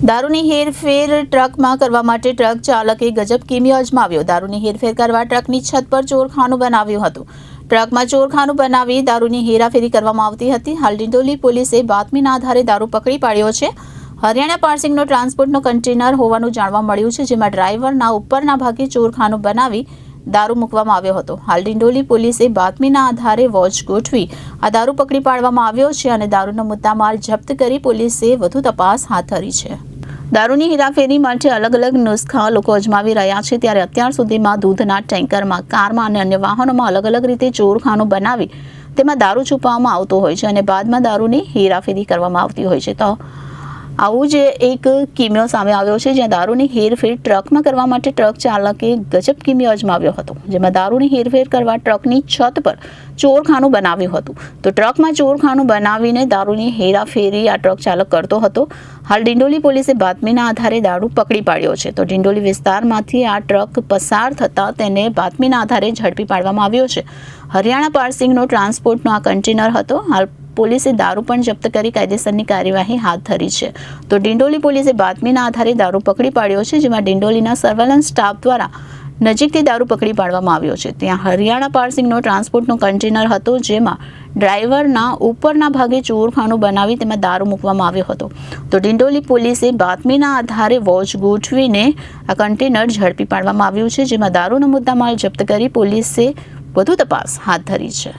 દારૂની હેરફેર ટ્રકમાં કરવા માટે ટ્રક ચાલકે ગજબ કિમિયો અજમાવ્યો। દારૂની હેરફેર કરવા ટ્રકની છત પર ચોરખાનું બનાવ્યું હતું। ટ્રકમાં ચોરખાનું બનાવી દારૂની હેરાફેરી કરવામાં આવતી હતી। હાલ ડિંડોલી પોલીસે બાતમીના આધારે દારૂ પકડી પાડ્યો છે। હરિયાણા પાર્સિંગનો ટ્રાન્સપોર્ટનો કન્ટેનર હોવાનું જાણવા મળ્યું છે, જેમાં ડ્રાઈવરના ઉપરના ભાગે ચોરખાનું બનાવી દારૂ મૂકવામાં આવ્યો હતો। હાલ ડિંડોલી પોલીસે બાતમીના આધારે વોચ ગોઠવી આ દારૂ પકડી પાડવામાં આવ્યો છે અને દારૂનો મુદ્દામાલ જપ્ત કરી પોલીસે વધુ તપાસ હાથ ધરી છે। દારૂની હેરાફેરી માટે અલગ અલગ નુસ્ખા લોકો અજમાવી રહ્યા છે, ત્યારે અત્યાર સુધીમાં દૂધના ટેન્કરમાં, કારમાં અને અન્ય વાહનોમાં અલગ અલગ રીતે ચોરખાનું બનાવી તેમાં દારૂ છુપાવવામાં આવતો હોય છે અને બાદમાં દારૂની હેરાફેરી કરવામાં આવતી હોય છે। તો આવું જ એક કિમિયો સામે આવ્યો છે, જ્યાં દારૂની હેરફેર ટ્રકમાં કરવા માટે ટ્રક ચાલકે ગજબ કિમિયો અજમાવ્યો હતો, જેમાં દારૂની હેરફેર કરવા ટ્રકની છત પર ચોરખાનું બનાવ્યું હતું। તો ટ્રકમાં ચોરખાનું બનાવીને દારૂની હેરાફેરી આ ટ્રક ચાલક કરતો હતો। હાલ ડિંડોલી પોલીસે બાતમીના આધારે દારૂ પકડી પાડ્યો છે। તો ડિંડોલી વિસ્તારમાંથી આ ટ્રક પસાર થતાં તેને બાતમીના આધારે ઝડપી પાડવામાં આવ્યો છે। હરિયાણા પાર્સિંગનો ટ્રાન્સપોર્ટનો આ કન્ટેનર હતો। હાલ પોલીસે દારૂ પણ જપ્ત કરી કાયદેસરની કાર્યવાહી હાથ ધરી છે। તો ડિંડોલી પોલીસે બાતમીના આધારે દારૂ પકડી પાડ્યો છે, જેમાં ડિંડોલીના સર્વેલન્સ સ્ટાફ દ્વારા નજીકથી દારૂ પકડી પાડવામાં આવ્યો છે। ત્યાં હરિયાણા પાર્સિંગનો ટ્રાન્સપોર્ટનો કન્ટેનર હતો, જેમાં ડ્રાઈવરના ઉપરના ભાગે ચોરખાનું બનાવી તેમાં દારૂ મૂકવામાં આવ્યો હતો। તો ડિંડોલી પોલીસે બાતમીના આધારે વોચ ગોઠવીને આ કન્ટેનર ઝડપી પાડવામાં આવ્યું છે, જેમાં દારૂનો મુદ્દામાલ જપ્ત કરી પોલીસે વધુ તપાસ હાથ ધરી છે।